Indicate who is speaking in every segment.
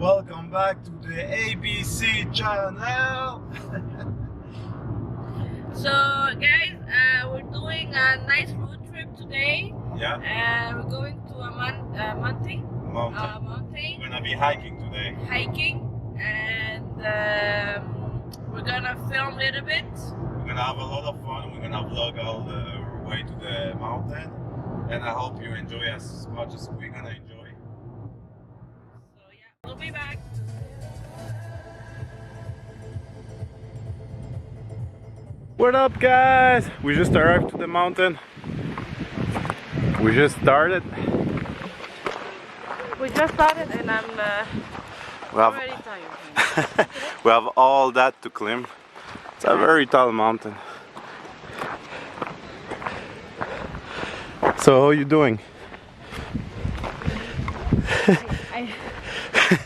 Speaker 1: Welcome back to the ABC channel.
Speaker 2: So guys, we're doing a nice road trip today.
Speaker 1: Yeah.
Speaker 2: We're going to a mountain.
Speaker 1: Mountain. We're gonna be hiking today.
Speaker 2: And we're gonna film a little bit.
Speaker 1: We're gonna have a lot of fun. We're gonna vlog all the way to the mountain, and I hope you enjoy as much as we're gonna enjoy.
Speaker 2: So yeah, we'll be back.
Speaker 1: What up, guys? We just arrived to the mountain. We just started.
Speaker 2: And I'm already tired.
Speaker 1: We have all that to climb. It's a very tall mountain. So how are you doing?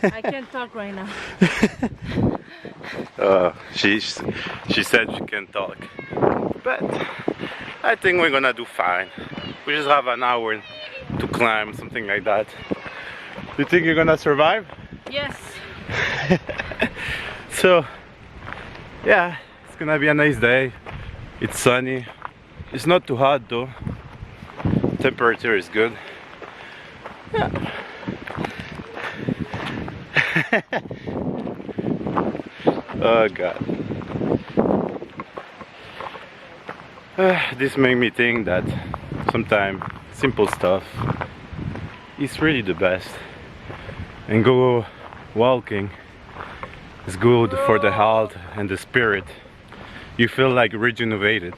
Speaker 2: I can't talk right now.
Speaker 1: She said she can talk, but I think we're gonna do fine. We just have an hour to climb, something like that. You think you're gonna survive?
Speaker 2: Yes.
Speaker 1: So yeah, it's gonna be a nice day. It's sunny. It's not too hot though. Temperature is good. Yeah. Oh god. This made me think that sometimes simple stuff is really the best. And go walking is good for the health and the spirit. You feel like rejuvenated.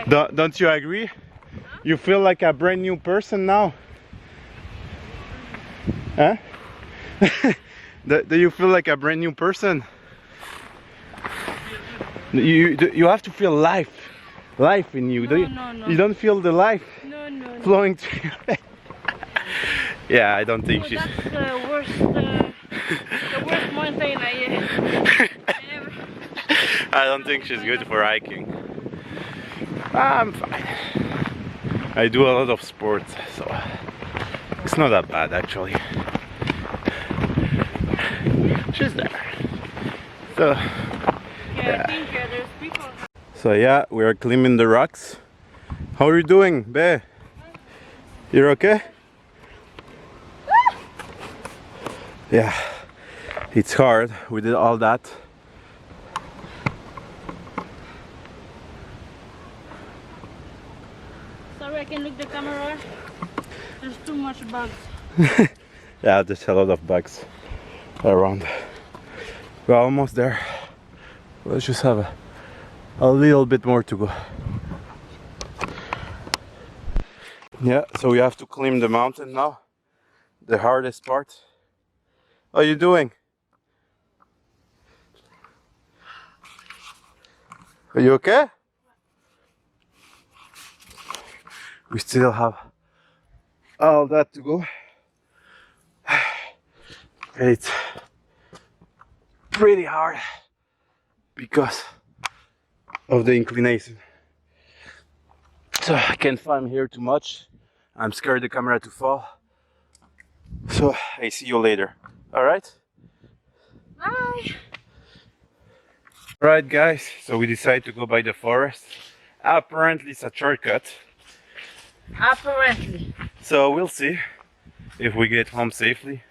Speaker 1: Don't you agree? Huh? You feel like a brand new person now? Huh? Do you feel like a brand new person? You have to feel life in you.
Speaker 2: No.
Speaker 1: You don't feel the life
Speaker 2: No.
Speaker 1: flowing through your head. Yeah, I don't think she's.
Speaker 2: That's the worst mountain I ever.
Speaker 1: I don't think she's good for hiking. I'm fine. I do a lot of sports, so it's not that bad actually. She's there. So
Speaker 2: Yeah, I think there's people.
Speaker 1: So yeah, we are climbing the rocks. How are you doing, Be? You're okay? Yeah, it's hard. We did all that.
Speaker 2: Sorry, I can look the camera. There's too much bugs.
Speaker 1: Yeah, there's a lot of bugs around. We're almost there. Let's just have a little bit more to go. Yeah, so we have to climb the mountain now. The hardest part. How are you doing? Are you okay? We still have all that to go. It's pretty hard because of the inclination. So I can't film here too much. I'm scared the camera to fall. So I see you later. Alright?
Speaker 2: Bye!
Speaker 1: Alright guys, so we decided to go by the forest. Apparently it's a shortcut.
Speaker 2: Apparently.
Speaker 1: So we'll see if we get home safely.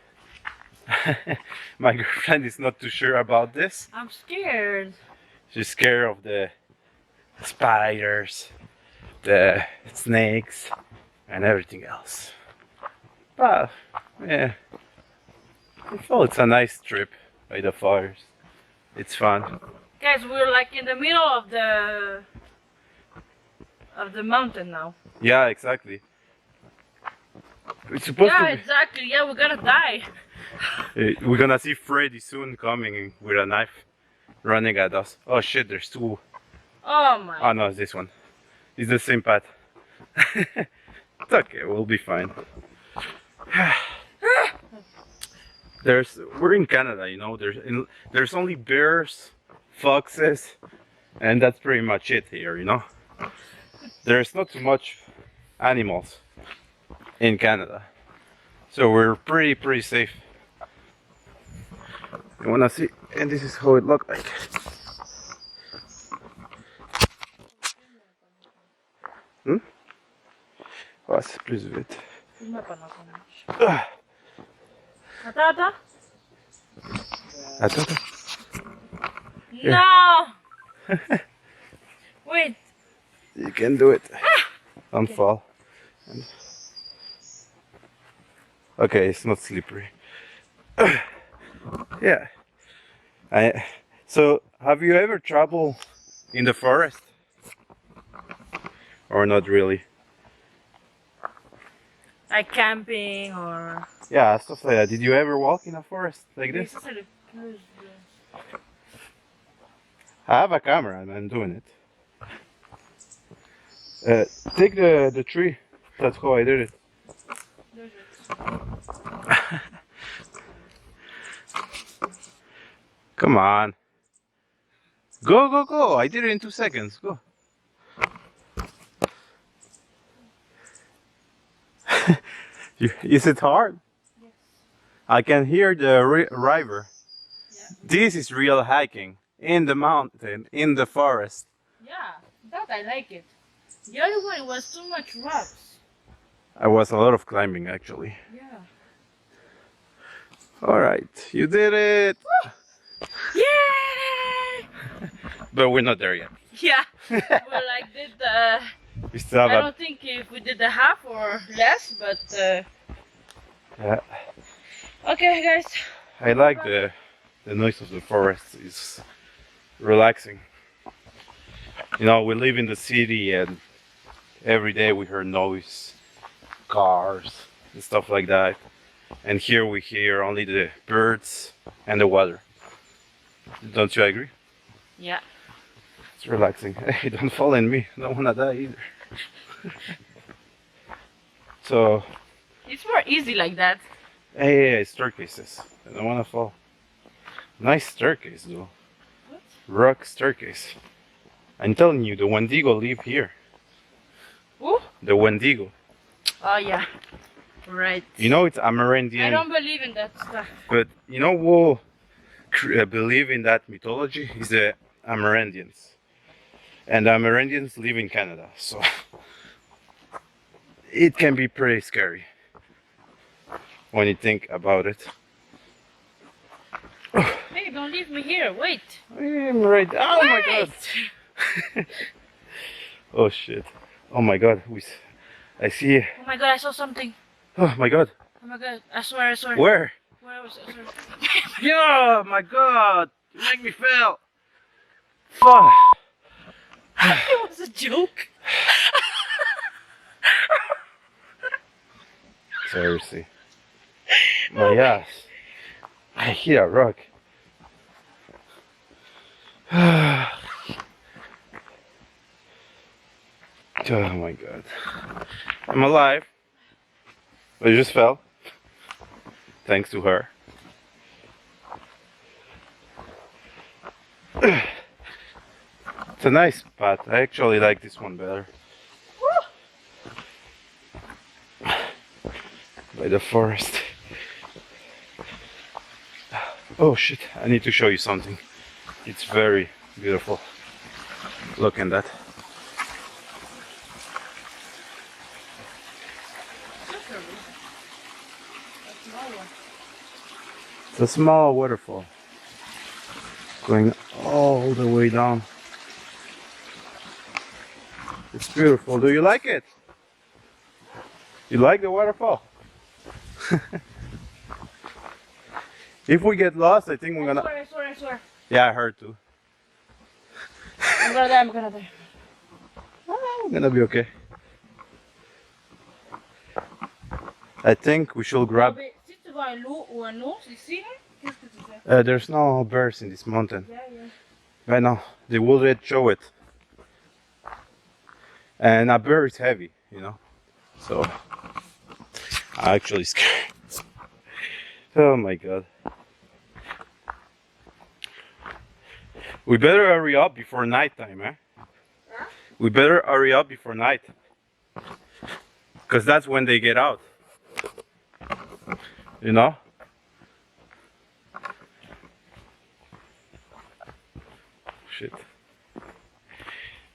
Speaker 1: My girlfriend is not too sure about this.
Speaker 2: I'm scared.
Speaker 1: She's scared of the spiders, the snakes, and everything else. But yeah, I feel it's a nice trip by the forest. It's fun.
Speaker 2: Guys, we're like in the middle of the mountain now.
Speaker 1: Yeah, exactly. It's supposed to be.
Speaker 2: Exactly. Yeah, we're gonna die.
Speaker 1: We're gonna see Freddy soon coming with a knife, running at us. Oh shit, there's two.
Speaker 2: Oh my.
Speaker 1: Oh no, it's this one. It's the same path. It's okay, we'll be fine. We're in Canada, you know. There's only bears, foxes, and that's pretty much it here, you know. There's not too much animals in Canada, so we're pretty safe. You wanna see? And this is how it looked like. Вас призвет.
Speaker 2: Tata?
Speaker 1: А то
Speaker 2: No! Wait.
Speaker 1: you can do it. Don't fall. Okay, it's not slippery. Yeah. So, have you ever traveled in the forest? Or not really?
Speaker 2: Like camping or...
Speaker 1: Yeah, stuff like that. Did you ever walk in a forest like this? I have a camera and I'm doing it. Take the tree. That's how I did it. Come on. Go, go, go. I did it in 2 seconds. Go. Is it hard?
Speaker 2: Yes.
Speaker 1: I can hear the river.
Speaker 2: Yeah.
Speaker 1: This is real hiking. In the mountain, in the forest.
Speaker 2: Yeah, that I like it. The other one was too much rocks.
Speaker 1: I was a lot of climbing actually.
Speaker 2: Yeah.
Speaker 1: Alright, you did it!
Speaker 2: Yay!
Speaker 1: But we're not there yet.
Speaker 2: Yeah. Well, I did the...
Speaker 1: We still have
Speaker 2: I don't think if we did the half or less, but...
Speaker 1: Yeah.
Speaker 2: Okay, guys.
Speaker 1: I like the noise of the forest. It's relaxing. You know, we live in the city and every day we hear noise, cars and stuff like that. And here we hear only the birds and the water. Don't you agree?
Speaker 2: Yeah.
Speaker 1: It's relaxing. Hey, don't fall in me. I don't wanna die either. So,
Speaker 2: It's more easy like that.
Speaker 1: hey, staircases. I don't wanna fall. Nice staircase though.
Speaker 2: What?
Speaker 1: Rock staircase. I'm telling you, the Wendigo live here.
Speaker 2: Who?
Speaker 1: The Wendigo.
Speaker 2: Oh, yeah. Right.
Speaker 1: You know it's Amerindian.
Speaker 2: I don't believe in that stuff.
Speaker 1: But you know who believe in that mythology is the Amerindians. And the Amerindians live in Canada, so it can be pretty scary when you think about it.
Speaker 2: Hey, don't leave me here. Wait.
Speaker 1: I'm right. Oh
Speaker 2: Wait.
Speaker 1: my god. Oh shit. Oh my god. I see.
Speaker 2: Oh my god, I saw something.
Speaker 1: Oh my god.
Speaker 2: Oh my god, I swear, I swear.
Speaker 1: Where?
Speaker 2: Where was it?
Speaker 1: Yeah, my god. You make me fail. Fuck.
Speaker 2: It was a joke.
Speaker 1: Seriously. My ass. I hit a rock. Oh my god. I'm alive. I just fell. Thanks to her. It's a nice spot. I actually like this one better. By the forest. Oh shit, I need to show you something. It's very beautiful. Look at that. It's a small waterfall going all the way down. It's beautiful. Do you like it? You like the waterfall? If we get lost, I think we're gonna...
Speaker 2: I swear.
Speaker 1: Yeah, I heard too.
Speaker 2: I'm gonna die.
Speaker 1: We're gonna be okay. I think we should grab... there's no bears in this mountain. Right now, they will show it. And a bear is heavy, you know. So, I'm actually scared. Oh my god. We better hurry up before nighttime, eh?
Speaker 2: Huh?
Speaker 1: We better hurry up before night. Because that's when they get out. You know? shit.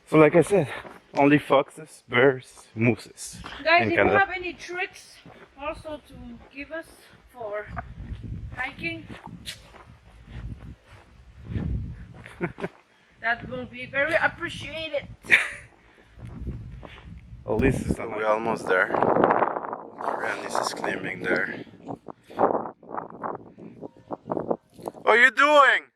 Speaker 1: So like I said, only foxes, bears, mooses.
Speaker 2: Guys,
Speaker 1: in
Speaker 2: if you
Speaker 1: Canada.
Speaker 2: have any tricks also to give us for hiking, that will be very appreciated.
Speaker 1: Well, this is we're almost there. Randy's is climbing there. What are you doing?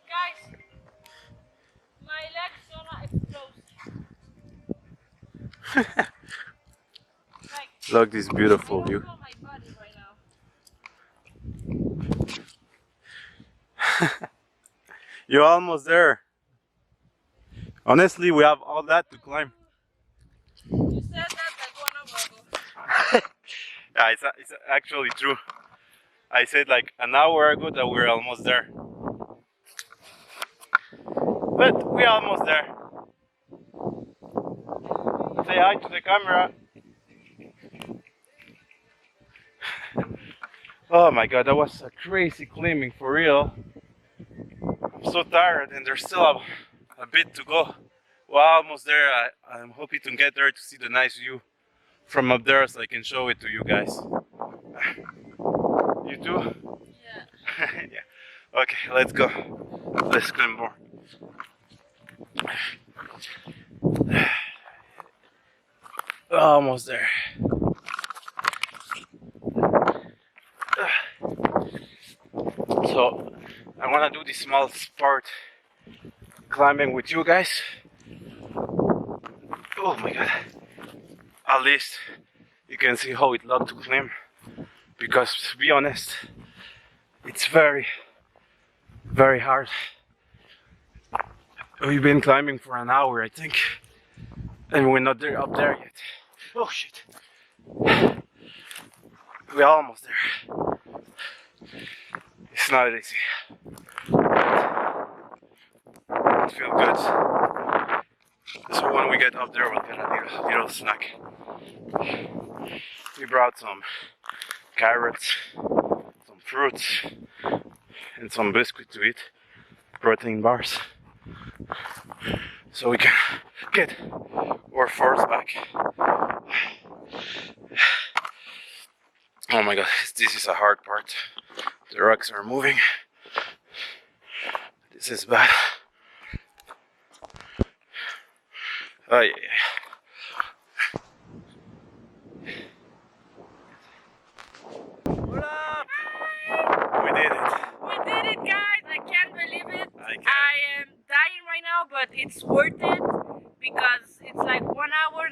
Speaker 2: Guys, my legs gonna explode. Like,
Speaker 1: Look this beautiful
Speaker 2: I
Speaker 1: view.
Speaker 2: don't feel my body right now.
Speaker 1: You're almost there. Honestly, we have all that to climb.
Speaker 2: You said that like 1 hour ago.
Speaker 1: Yeah, it's actually true. I said like an hour ago that we're almost there. But we're almost there. Say hi to the camera. Oh my god, that was a crazy climbing for real. I'm so tired and there's still a bit to go. We're almost there. I'm hoping to get there to see the nice view from up there so I can show it to you guys. You too?
Speaker 2: Yeah.
Speaker 1: Yeah. Okay, let's go. Let's climb more. Almost there. So I want to do this small sport climbing with you guys. Oh my god. At least you can see how it looks to climb. Because to be honest, it's very hard. We've been climbing for an hour, I think, and we're not up there yet. Oh shit. We're almost there. It's not easy. It feels good. So when we get up there, we'll get a little snack. We brought some carrots, some fruits, and some biscuit to eat, protein bars, so we can get our force back. Oh my god, this is a hard part. The rocks are moving. This is bad. Oh yeah. What up? We did it.
Speaker 2: We did it, guys! I can't believe it.
Speaker 1: I can't.
Speaker 2: I am dying right now, but it's worth it because it's like 1.5 hours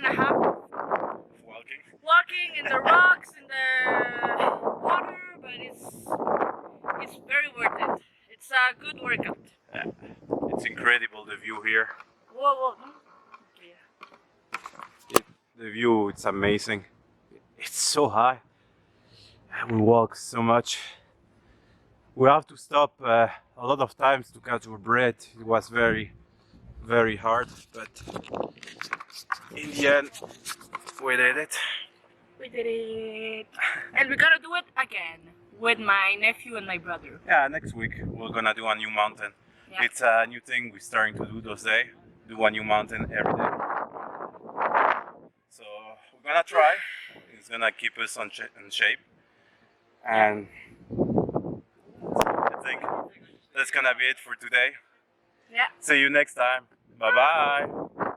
Speaker 2: walking in the rocks, in the water, but it's very worth it. It's a good workout.
Speaker 1: Yeah. It's incredible the view here.
Speaker 2: Whoa. Yeah.
Speaker 1: The view, it's amazing. It's so high. We walk so much. We have to stop a lot of times to catch our breath. It was very hard, but in the end, we did it.
Speaker 2: We did it. And we're gonna do it again with my nephew and my brother.
Speaker 1: Yeah, next week we're gonna do a new mountain.
Speaker 2: Yeah.
Speaker 1: It's a new thing we're starting to do those days. Do a new mountain every day. So we're gonna try. It's gonna keep us in shape. And I think that's gonna be it for today.
Speaker 2: Yeah.
Speaker 1: See you next time. Bye bye.